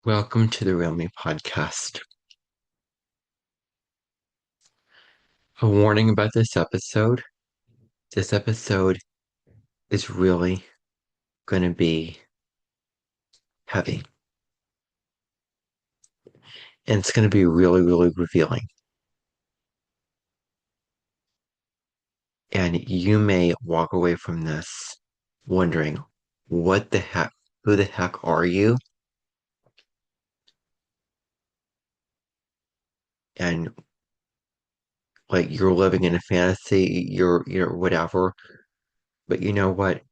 Welcome to the Real Me podcast. A warning about this episode. This episode is really going to be heavy. And it's going to be really, really revealing. And you may walk away from this wondering, what the heck? Who the heck are you? And like you're living in a fantasy, you're whatever. But you know what?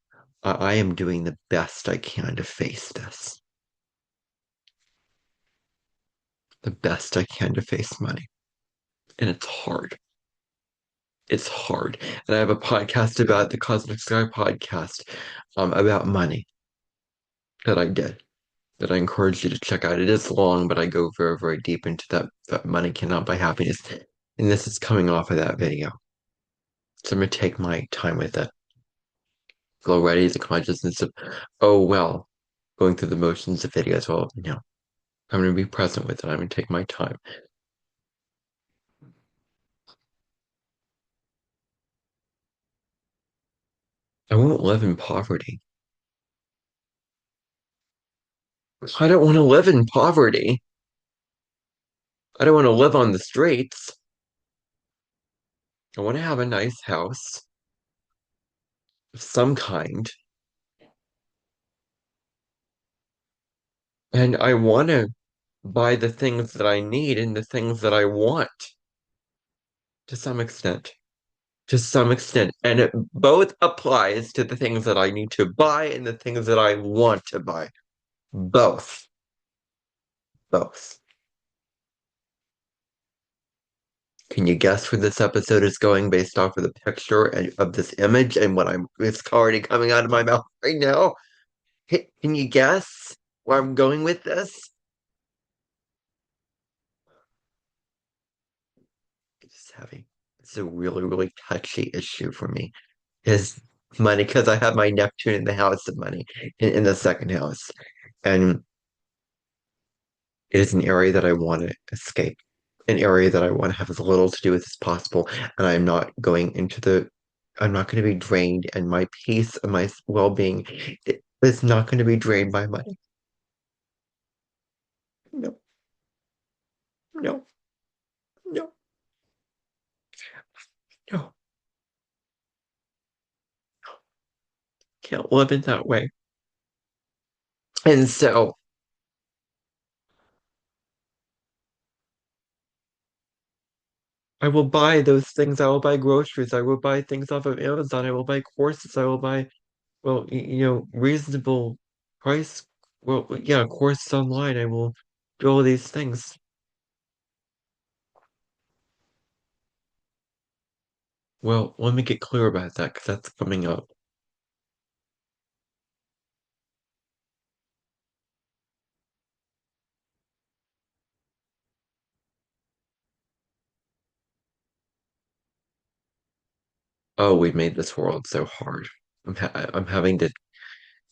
I am doing the best I can to face this. The best I can to face money. And it's hard. It's hard. And I have a podcast about the Cosmic Sky podcast about money that I did, that I encourage you to check out. It is long, but I go very, very deep into that money cannot buy happiness. And this is coming off of that video. So I'm going to take my time with it. Go ready the consciousness of, oh, well, going through the motions of videos. Well, no, I'm going to be present with it. I'm going to take my time. I won't live in poverty. I don't want to live in poverty. I don't want to live on the streets. I want to have a nice house of some kind. And I want to buy the things that I need and the things that I want to some extent. To some extent. And it both applies to the things that I need to buy and the things that I want to buy. Both. Both. Can you guess where this episode is going based off of the picture and of this image and what it's already coming out of my mouth right now? Can you guess where I'm going with this? It's heavy. It's a really, really touchy issue for me. Is money because I have my Neptune in the house of money in the second house. And it is an area that I want to escape, an area that I want to have as little to do with as possible. And I'm not going to be drained, and my peace and my well being is not going to be drained by money. No, no, no, no. Can't live in that way. And so I will buy those things. I will buy groceries. I will buy things off of Amazon. I will buy courses. I will buy, well, reasonable price. Well, yeah, courses online. I will do all these things. Well, let me get clear about that because that's coming up. Oh, we made this world so hard. I'm having to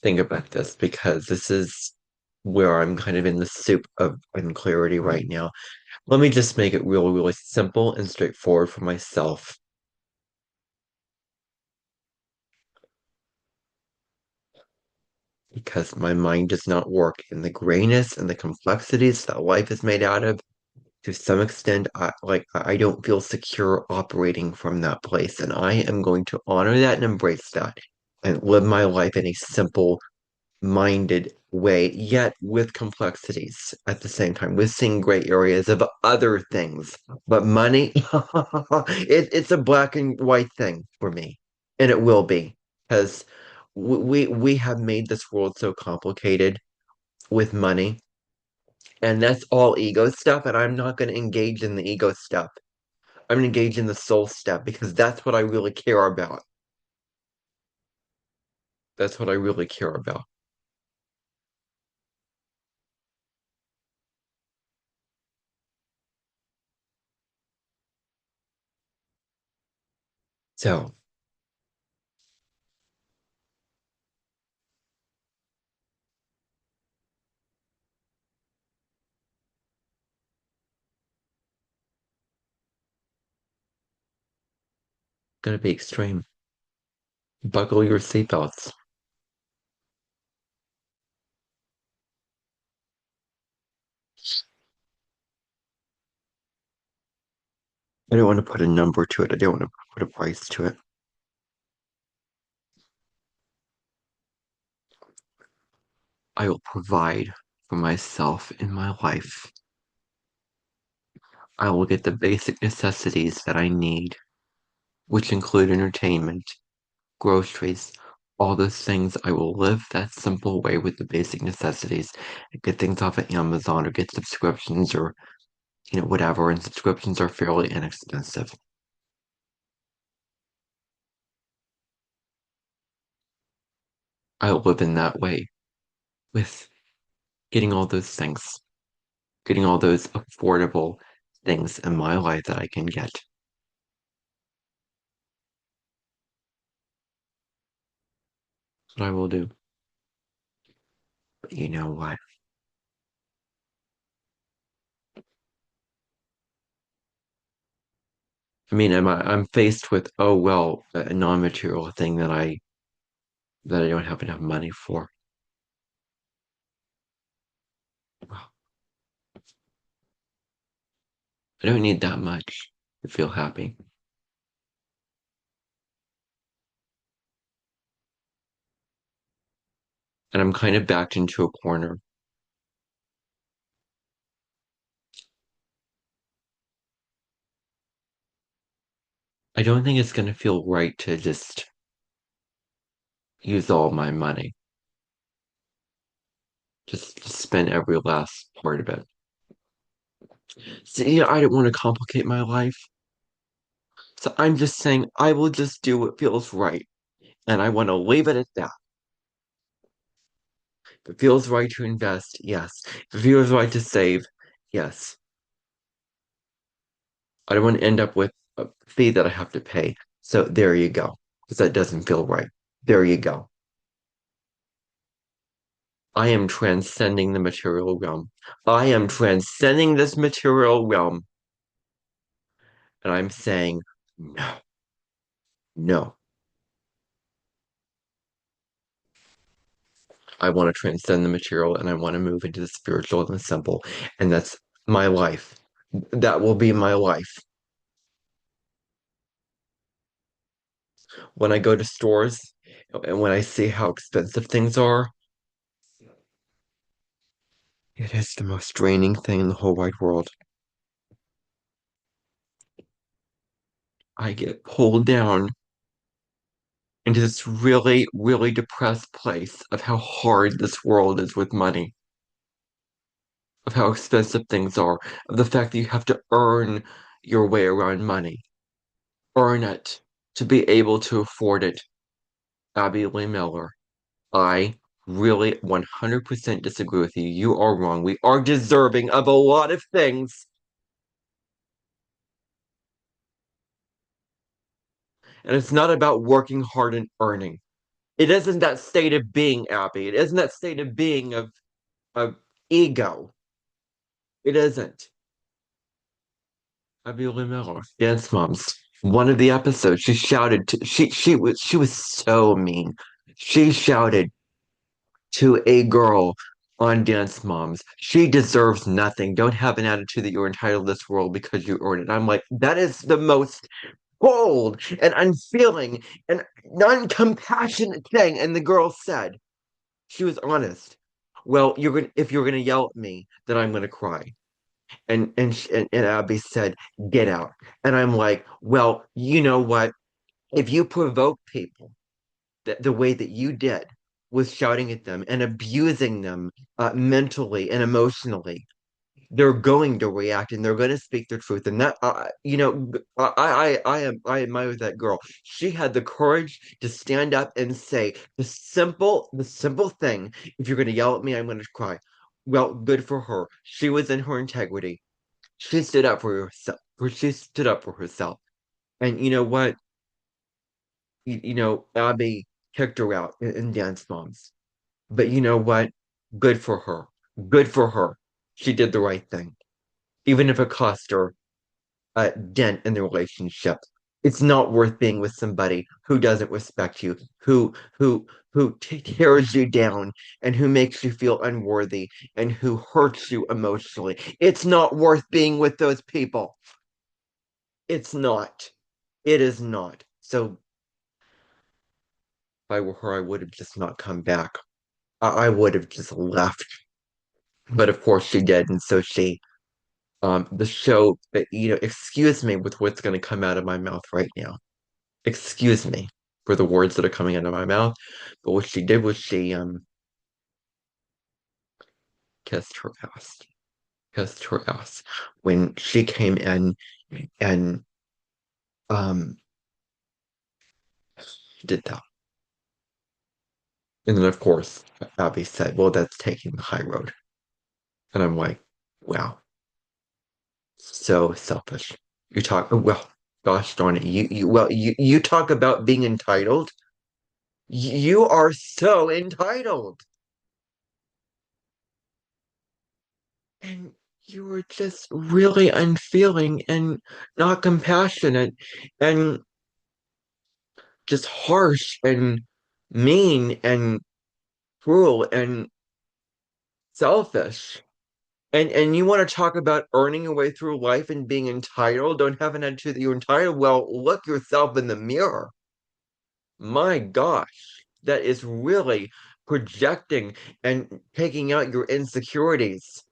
think about this because this is where I'm kind of in the soup of unclarity right now. Let me just make it really, really simple and straightforward for myself because my mind does not work in the grayness and the complexities that life is made out of. To some extent, I don't feel secure operating from that place, and I am going to honor that and embrace that and live my life in a simple minded way, yet with complexities at the same time, with seeing gray areas of other things. But money, it's a black and white thing for me, and it will be because we have made this world so complicated with money, and that's all ego stuff. And I'm not going to engage in the ego stuff. I'm going to engage in the soul stuff because that's what I really care about. That's what I really care about. So, Gonna be extreme. Buckle your seatbelts. I don't want to put a number to it. I don't want to put a price to it. I will provide for myself in my life. I will get the basic necessities that I need, which include entertainment, groceries, all those things. I will live that simple way with the basic necessities. Get things off of Amazon or get subscriptions or, whatever. And subscriptions are fairly inexpensive. I will live in that way with getting all those things, getting all those affordable things in my life that I can get. That's what I will do. But you know what? I mean, I'm faced with, oh well, a non-material thing that I don't have enough money for. Well, I don't need that much to feel happy. And I'm kind of backed into a corner. I don't think it's gonna feel right to just use all my money. Just spend every last part of it. See, I don't want to complicate my life. So I'm just saying I will just do what feels right. And I want to leave it at that. If it feels right to invest, yes. If it feels right to save, yes. I don't want to end up with a fee that I have to pay. So there you go. Because that doesn't feel right. There you go. I am transcending the material realm. I am transcending this material realm. And I'm saying, no, no. I want to transcend the material and I want to move into the spiritual and the simple. And that's my life. That will be my life. When I go to stores and when I see how expensive things are, it is the most draining thing in the whole wide world. I get pulled down into this really, really depressed place of how hard this world is with money, of how expensive things are, of the fact that you have to earn your way around money, earn it to be able to afford it. Abby Lee Miller, I really 100% disagree with you. You are wrong. We are deserving of a lot of things. And it's not about working hard and earning. It isn't that state of being, Abby. It isn't that state of being of ego. It isn't. Abby Lee Miller, Dance Moms. One of the episodes, she shouted to, she was so mean. She shouted to a girl on Dance Moms. She deserves nothing. Don't have an attitude that you're entitled to this world because you earned it. I'm like, that is the most cold and unfeeling and non-compassionate thing. And the girl said, she was honest. Well, if you're gonna yell at me, then I'm gonna cry. And Abby said, get out. And I'm like, well, you know what? If you provoke people the way that you did with shouting at them and abusing them mentally and emotionally, they're going to react and they're going to speak their truth. And that, I admire that girl. She had the courage to stand up and say the simple thing. If you're going to yell at me, I'm going to cry. Well, good for her. She was in her integrity. She stood up for herself. She stood up for herself. And you know what? Abby kicked her out in Dance Moms. But you know what? Good for her. Good for her. She did the right thing, even if it cost her a dent in the relationship. It's not worth being with somebody who doesn't respect you, who tears you down and who makes you feel unworthy and who hurts you emotionally. It's not worth being with those people. It's not. It is not. So if I were her, I would have just not come back. I would have just left. But of course she did, and so she the show, excuse me with what's going to come out of my mouth right now. Excuse me for the words that are coming out of my mouth. But what she did was she kissed her ass. Kissed her ass. When she came in and um did that. And then of course Abby said, well, that's taking the high road. And I'm like, wow, so selfish. You talk well, gosh darn it. You talk about being entitled. You are so entitled. And you were just really unfeeling and not compassionate and just harsh and mean and cruel and selfish. And you want to talk about earning your way through life and being entitled, don't have an attitude that you're entitled. Well, look yourself in the mirror. My gosh, that is really projecting and taking out your insecurities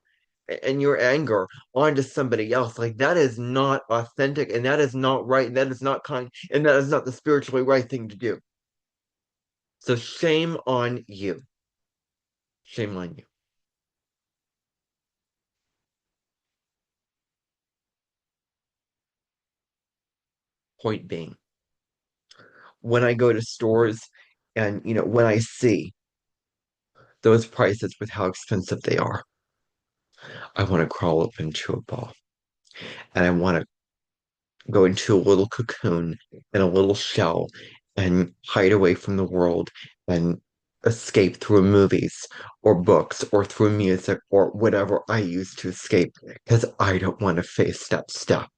and your anger onto somebody else. Like that is not authentic and that is not right. And that is not kind and that is not the spiritually right thing to do. So shame on you. Shame on you. Point being, when I go to stores and when I see those prices with how expensive they are, I want to crawl up into a ball and I want to go into a little cocoon and a little shell and hide away from the world and escape through movies or books or through music or whatever I use to escape because I don't want to face that stuff.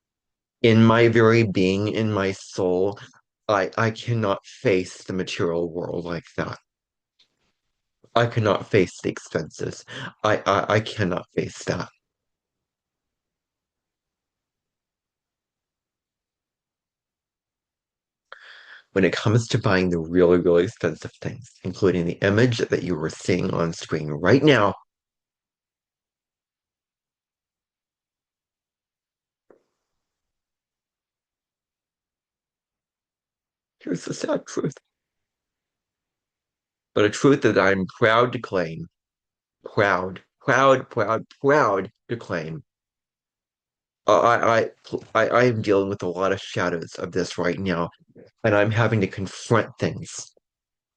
In my very being, in my soul, I cannot face the material world like that. I cannot face the expenses. I cannot face that. When it comes to buying the really, really expensive things, including the image that you were seeing on screen right now, here's the sad truth, but a truth that I'm proud to claim, proud to claim. I am dealing with a lot of shadows of this right now, and I'm having to confront things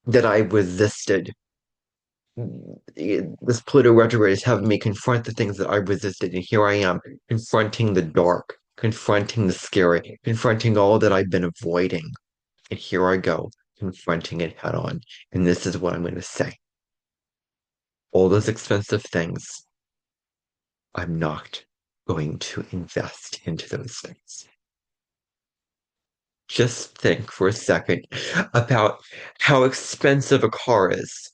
that I resisted. This Pluto retrograde is having me confront the things that I resisted, and here I am confronting the dark, confronting the scary, confronting all that I've been avoiding. And here I go, confronting it head on. And this is what I'm going to say. All those expensive things, I'm not going to invest into those things. Just think for a second about how expensive a car is.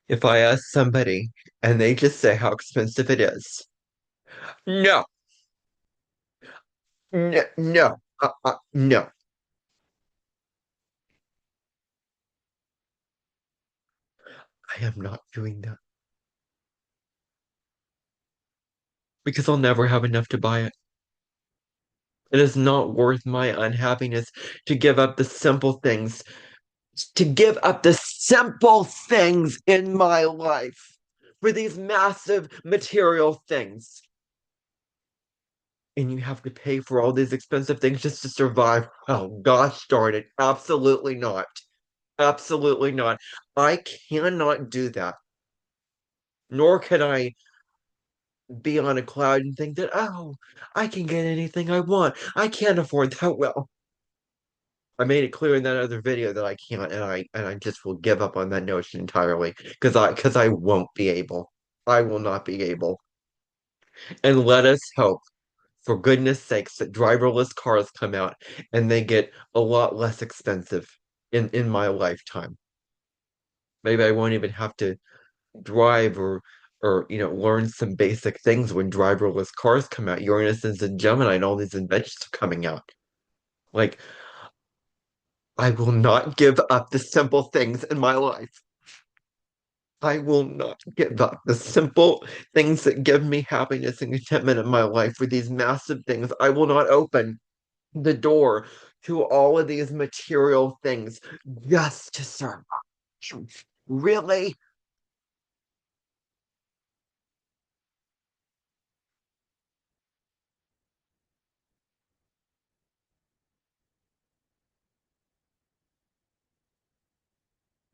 If I ask somebody and they just say how expensive it is, no, no, no, I am not doing that because I'll never have enough to buy it. It is not worth my unhappiness to give up the simple things, to give up the simple things in my life for these massive material things. And you have to pay for all these expensive things just to survive. Oh, gosh darn it. Absolutely not. Absolutely not. I cannot do that. Nor can I be on a cloud and think that, oh, I can get anything I want. I can't afford that. Well, I made it clear in that other video that I can't, and I just will give up on that notion entirely because I won't be able. I will not be able. And let us hope for goodness sakes, that driverless cars come out and they get a lot less expensive in my lifetime. Maybe I won't even have to drive or learn some basic things when driverless cars come out. Uranus and Gemini and all these inventions are coming out. Like, I will not give up the simple things in my life. I will not give up the simple things that give me happiness and contentment in my life for these massive things. I will not open the door to all of these material things just to survive. Really?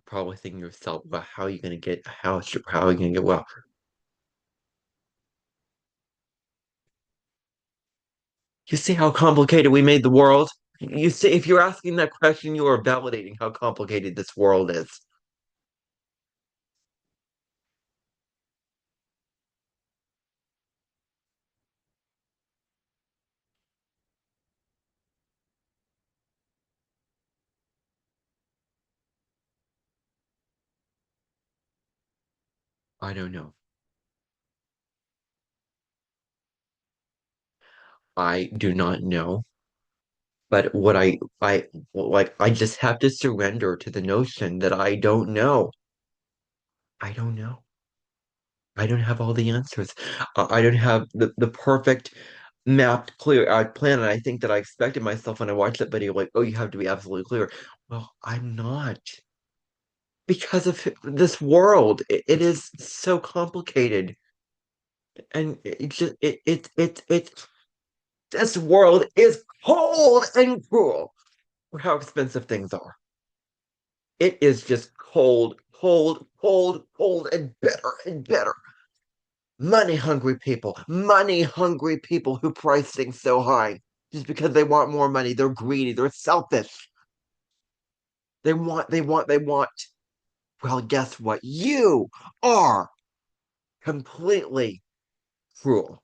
Probably thinking to yourself, well, how are you going to get a house? How are you going to get well? You see how complicated we made the world? You see, if you're asking that question, you are validating how complicated this world is. I don't know. I do not know. But what I like, I just have to surrender to the notion that I don't know. I don't know. I don't have all the answers. I don't have the perfect mapped, clear out plan. And I think that I expected myself when I watched that video, like, oh, you have to be absolutely clear. Well, I'm not because of this world. It is so complicated, and it just it this world is cold and cruel for how expensive things are. It is just cold, cold, cold, cold, and bitter and bitter. Money hungry people who price things so high just because they want more money. They're greedy, they're selfish. They want. Well, guess what? You are completely cruel,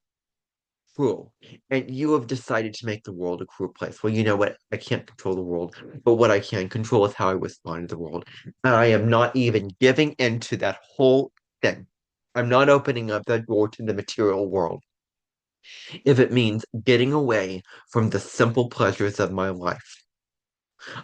cruel. And you have decided to make the world a cruel place. Well, you know what? I can't control the world, but what I can control is how I respond to the world. And I am not even giving into that whole thing. I'm not opening up that door to the material world if it means getting away from the simple pleasures of my life.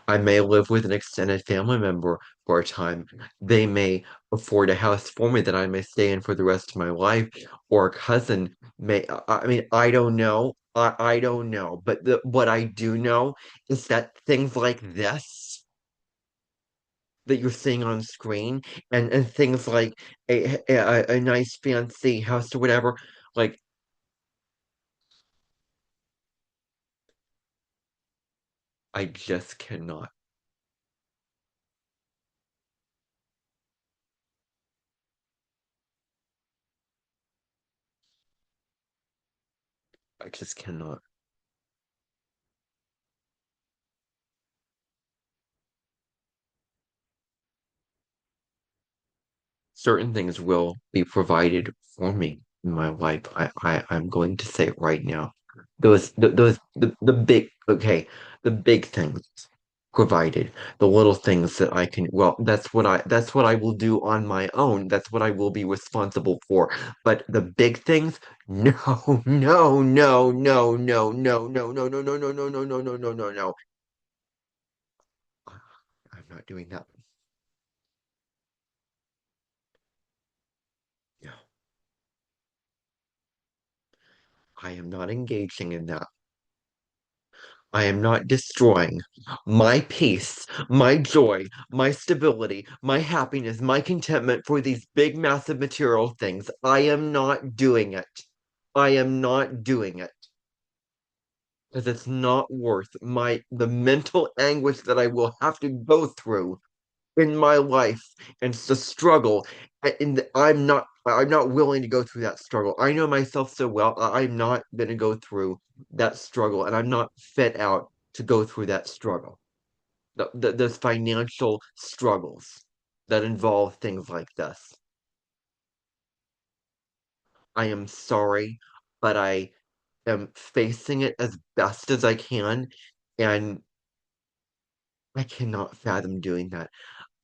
I may live with an extended family member for a time. They may afford a house for me that I may stay in for the rest of my life, or a cousin may. I mean, I don't know. I don't know. But what I do know is that things like this that you're seeing on screen and things like a nice fancy house or whatever, like, I just cannot. I just cannot. Certain things will be provided for me in my life. I'm going to say it right now. The big, okay, the big things provided, the little things that I can, well, that's what I will do on my own. That's what I will be responsible for. But the big things, no, no, no, no, no, no, no, no, no, no, no, no, no, no, no, no, no, no. I'm not doing that. No, I am not engaging in that. I am not destroying my peace, my joy, my stability, my happiness, my contentment for these big, massive material things. I am not doing it. I am not doing it because it's not worth the mental anguish that I will have to go through in my life and the struggle. And I'm not willing to go through that struggle. I know myself so well. I'm not going to go through that struggle, and I'm not fit out to go through that struggle. Those financial struggles that involve things like this. I am sorry, but am facing it as best as I can, and I cannot fathom doing that.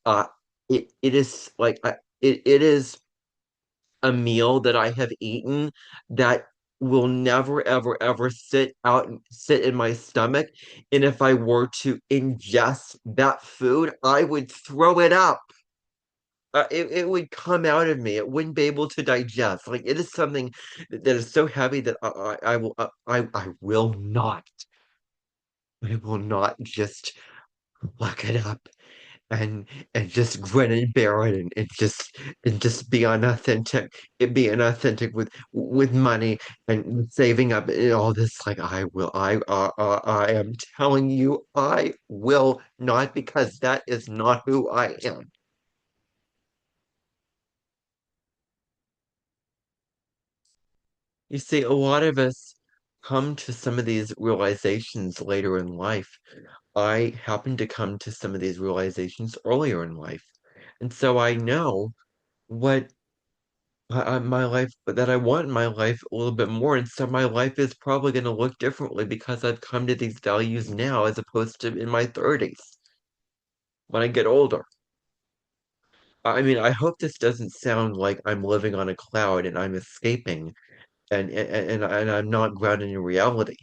Uh, it is like it is a meal that I have eaten that will never ever ever sit in my stomach. And if I were to ingest that food, I would throw it up. It would come out of me. It wouldn't be able to digest. Like it is something that is so heavy that I will not just look it up and just grin and bear it and just be unauthentic. It be unauthentic with money and saving up and all this. Like I am telling you, I will not, because that is not who I am. You see, a lot of us come to some of these realizations later in life. I happen to come to some of these realizations earlier in life. And so I know what my life that I want in my life a little bit more. And so my life is probably going to look differently because I've come to these values now as opposed to in my 30s when I get older. I mean, I hope this doesn't sound like I'm living on a cloud and I'm escaping and I'm not grounded in reality.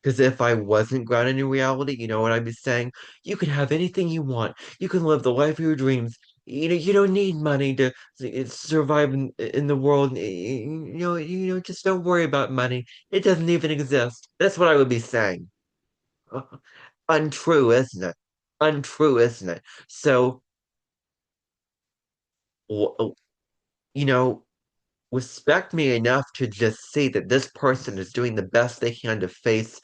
Because if I wasn't grounded in reality, you know what I'd be saying? You can have anything you want. You can live the life of your dreams. You know, you don't need money to survive in the world. Just don't worry about money. It doesn't even exist. That's what I would be saying. Untrue, isn't it? Untrue, isn't it? So, w- you know, respect me enough to just see that this person is doing the best they can to face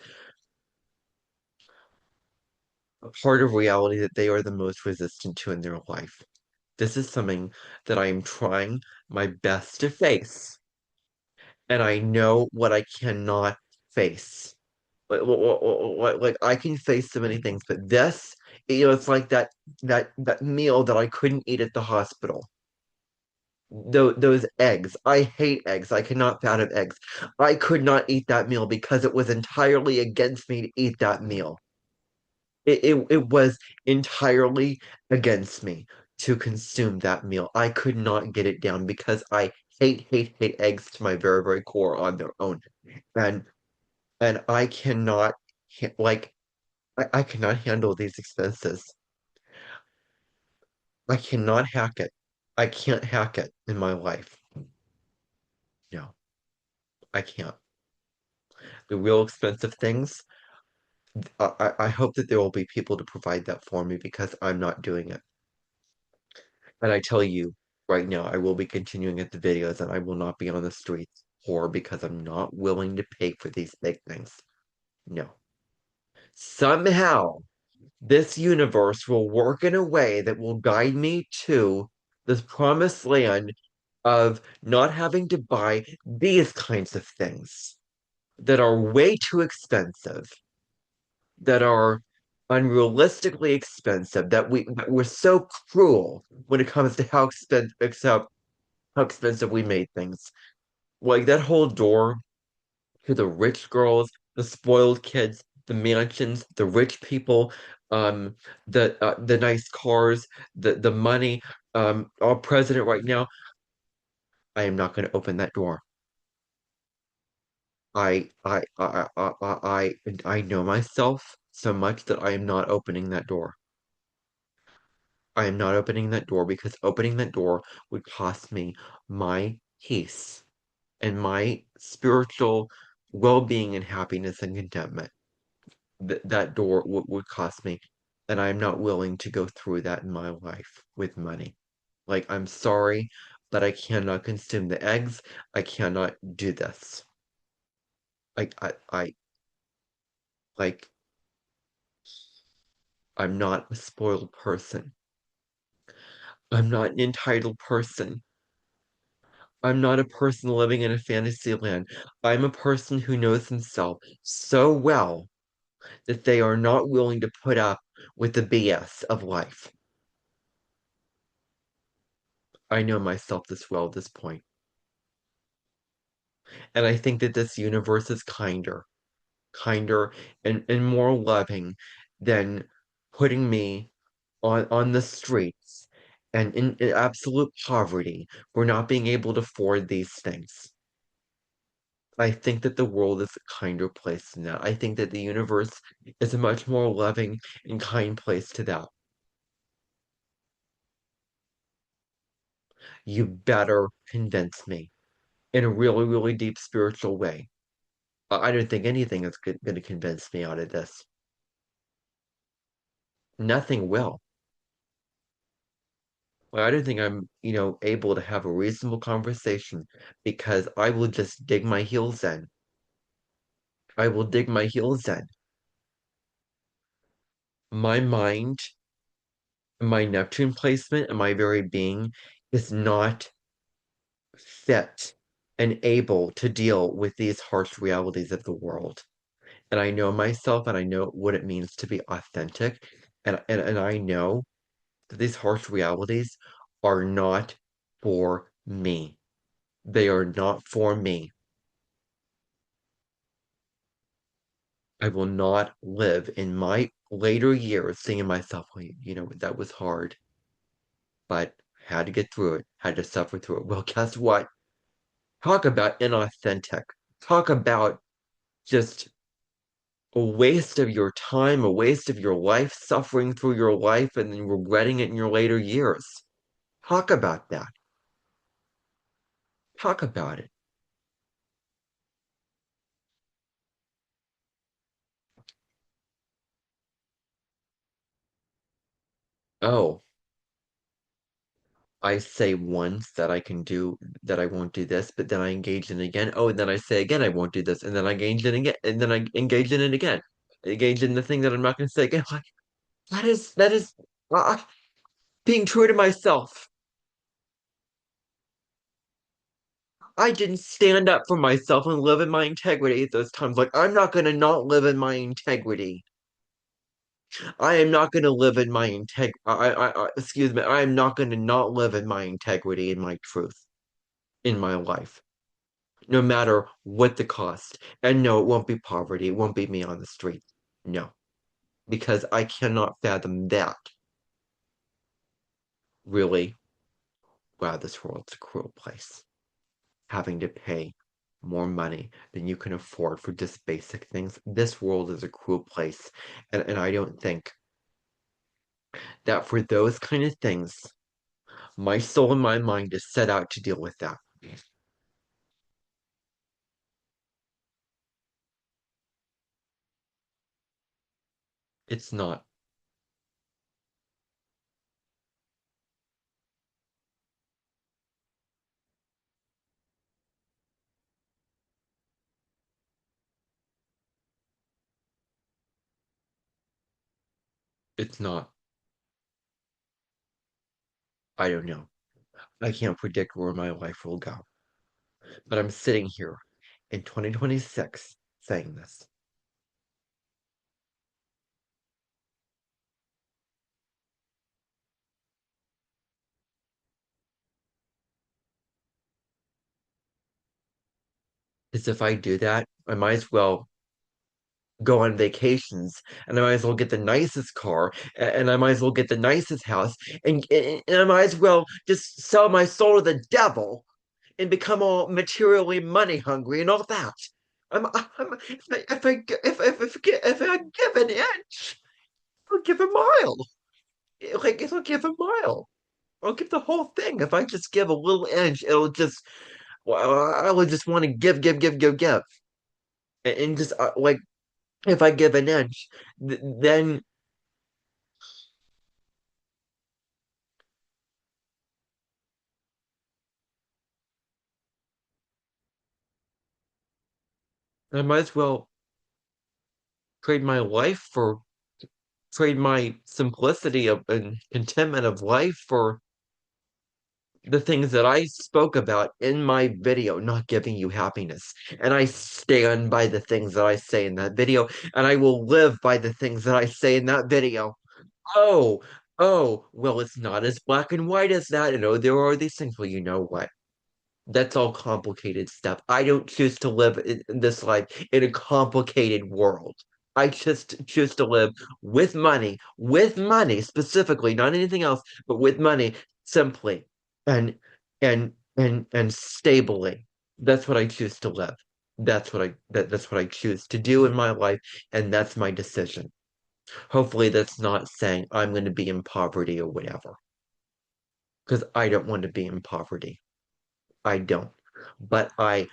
a part of reality that they are the most resistant to in their life. This is something that I am trying my best to face, and I know what I cannot face. Like I can face so many things, but this, it's like that meal that I couldn't eat at the hospital. Those eggs, I hate eggs. I cannot fathom eggs. I could not eat that meal because it was entirely against me to eat that meal. It was entirely against me to consume that meal. I could not get it down because I hate eggs to my very, very core on their own. And I cannot like I cannot handle these expenses. I cannot hack it. I can't hack it in my life. No, I can't. The real expensive things, I hope that there will be people to provide that for me because I'm not doing it. And I tell you right now, I will be continuing at the videos and I will not be on the streets poor because I'm not willing to pay for these big things. No. Somehow, this universe will work in a way that will guide me to this promised land of not having to buy these kinds of things that are way too expensive, that are unrealistically expensive, that we're so cruel when it comes to how expensive we made things. Like that whole door to the rich girls, the spoiled kids, the mansions, the rich people, um, the nice cars, the money. Our president right now, I am not going to open that door. I know myself so much that I am not opening that door. I am not opening that door because opening that door would cost me my peace and my spiritual well-being and happiness and contentment. That door would cost me, and I'm not willing to go through that in my life with money. Like, I'm sorry, but I cannot consume the eggs. I cannot do this. I like, I'm not a spoiled person. I'm not an entitled person. I'm not a person living in a fantasy land. I'm a person who knows himself so well that they are not willing to put up with the BS of life. I know myself this well at this point. And I think that this universe is kinder and more loving than putting me on the streets and in absolute poverty for not being able to afford these things. I think that the world is a kinder place than that. I think that the universe is a much more loving and kind place to that. You better convince me in a really, really deep spiritual way. I don't think anything is going to convince me out of this. Nothing will. Well, I don't think I'm, able to have a reasonable conversation because I will just dig my heels in. I will dig my heels in. My mind, my Neptune placement, and my very being is not fit and able to deal with these harsh realities of the world. And I know myself and I know what it means to be authentic. And I know that these harsh realities are not for me. They are not for me. I will not live in my later years saying myself, well, that was hard, but had to get through it, had to suffer through it. Well, guess what? Talk about inauthentic. Talk about just a waste of your time, a waste of your life, suffering through your life and then regretting it in your later years. Talk about that. Talk about it. Oh, I say once that I can do that I won't do this, but then I engage in it again. Oh, and then I say again I won't do this, and then I engage in it again, and then I engage in it again. Engage in the thing that I'm not going to say again. Like, that is uh, being true to myself. I didn't stand up for myself and live in my integrity at those times. Like, I'm not going to not live in my integrity. I am not going to live in my excuse me. I am not going to not live in my integrity and my truth in my life, no matter what the cost. And no, it won't be poverty. It won't be me on the street. No, because I cannot fathom that. Really, wow, this world's a cruel place. Having to pay more money than you can afford for just basic things. This world is a cruel place. And I don't think that for those kind of things, my soul and my mind is set out to deal with that. It's not. It's not. I don't know. I can't predict where my life will go. But I'm sitting here in 2026 saying this. As if I do that, I might as well go on vacations and I might as well get the nicest car and I might as well get the nicest house and I might as well just sell my soul to the devil and become all materially money hungry and all that. If I give an inch, I'll give a mile. Like it'll give a mile. I'll give the whole thing. If I just give a little inch, it'll just well, I would just want to give, and just like if I give an inch, then I might as well trade my life for trade my simplicity of and contentment of life for the things that I spoke about in my video, not giving you happiness. And I stand by the things that I say in that video, and I will live by the things that I say in that video. Oh, oh, well, it's not as black and white as that. And oh, there are these things. Well, you know what? That's all complicated stuff. I don't choose to live in this life in a complicated world. I just choose to live with money specifically, not anything else, but with money simply and and stably. That's what I choose to live. That's what I choose to do in my life, and that's my decision. Hopefully that's not saying I'm going to be in poverty or whatever, because I don't want to be in poverty. I don't. But I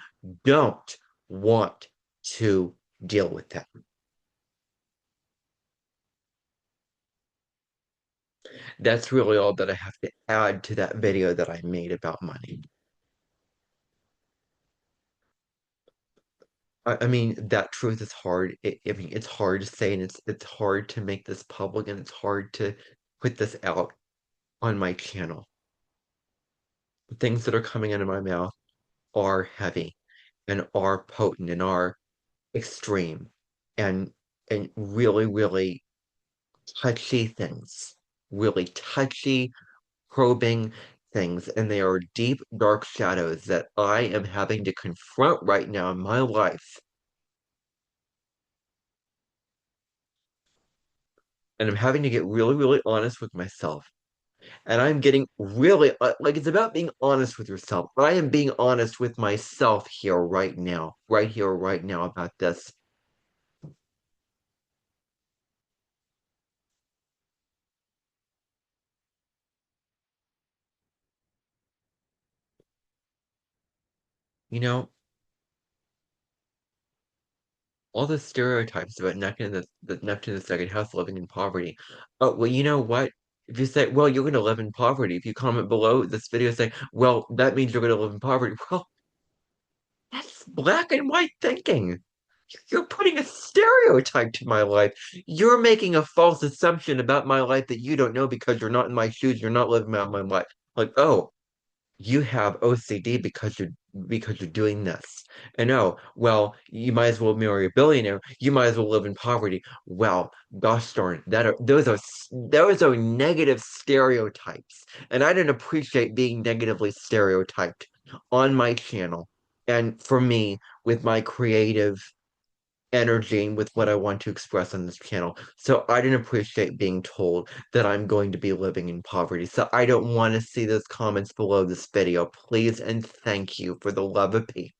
don't want to deal with that. That's really all that I have to add to that video that I made about money. I mean, that truth is hard. I mean, it's hard to say, and it's hard to make this public, and it's hard to put this out on my channel. The things that are coming out of my mouth are heavy and are potent and are extreme and really, really touchy things. Really touchy, probing things, and they are deep, dark shadows that I am having to confront right now in my life. And I'm having to get really, really honest with myself. And I'm getting really, like, it's about being honest with yourself. I am being honest with myself here, right now, about this. You know, all the stereotypes about Neptune the second house living in poverty. Oh, well, you know what? If you say, well, you're going to live in poverty, if you comment below this video saying, well, that means you're going to live in poverty, well, that's black and white thinking. You're putting a stereotype to my life. You're making a false assumption about my life that you don't know because you're not in my shoes. You're not living out my life. Like, oh, you have OCD because you're doing this. And oh, well, you might as well marry a billionaire. You might as well live in poverty. Well, gosh darn, those are negative stereotypes. And I didn't appreciate being negatively stereotyped on my channel. And for me, with my creative energy and with what I want to express on this channel. So I didn't appreciate being told that I'm going to be living in poverty. So I don't want to see those comments below this video. Please and thank you for the love of Pete.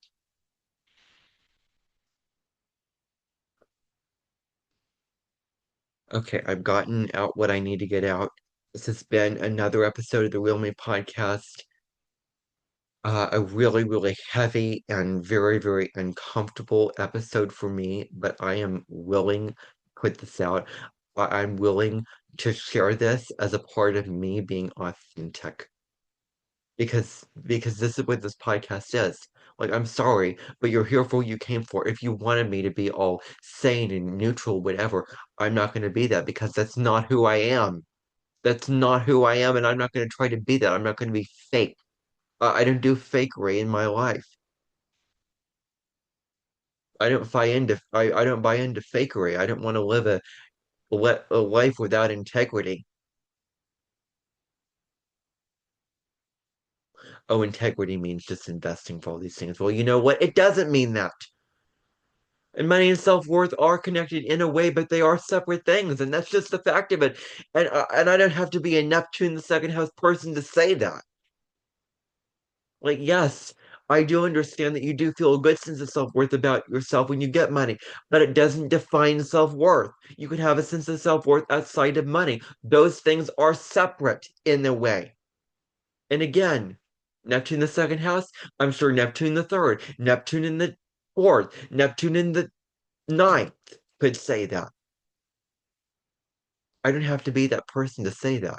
Okay, I've gotten out what I need to get out. This has been another episode of the Real Me podcast. A really, really heavy and very, very uncomfortable episode for me, but I am willing to put this out. I'm willing to share this as a part of me being authentic because this is what this podcast is. Like, I'm sorry, but you're here for what you came for. If you wanted me to be all sane and neutral, whatever, I'm not going to be that because that's not who I am. That's not who I am, and I'm not going to try to be that. I'm not going to be fake. I don't do fakery in my life. I don't buy into fakery. I don't want to live a life without integrity. Oh, integrity means just investing for all these things. Well, you know what? It doesn't mean that. And money and self-worth are connected in a way, but they are separate things, and that's just the fact of it. And I don't have to be a Neptune the second house person to say that. Like, yes, I do understand that you do feel a good sense of self-worth about yourself when you get money, but it doesn't define self-worth. You can have a sense of self-worth outside of money. Those things are separate in a way. And again, Neptune the second house, I'm sure Neptune the third, Neptune in the fourth, Neptune in the ninth could say that. I don't have to be that person to say that.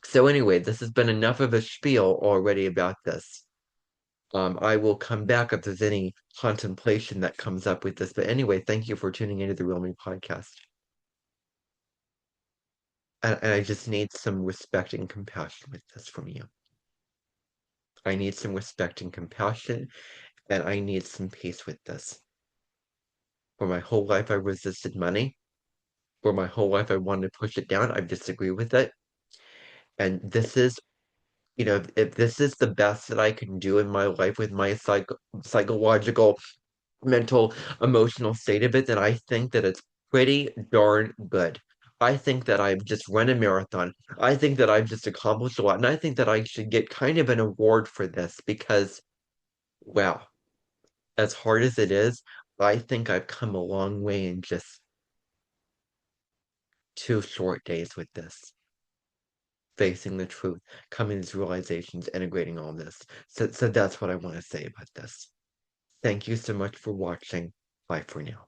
So anyway, this has been enough of a spiel already about this. I will come back if there's any contemplation that comes up with this. But anyway, thank you for tuning into the Real Me podcast. And I just need some respect and compassion with this from you. I need some respect and compassion, and I need some peace with this. For my whole life, I resisted money. For my whole life, I wanted to push it down. I disagree with it. And this is if this is the best that I can do in my life with my psychological, mental, emotional state of it, then I think that it's pretty darn good. I think that I've just run a marathon. I think that I've just accomplished a lot. And I think that I should get kind of an award for this because, wow, as hard as it is, I think I've come a long way in just 2 short days with this, facing the truth, coming to these realizations, integrating all this. So that's what I want to say about this. Thank you so much for watching. Bye for now.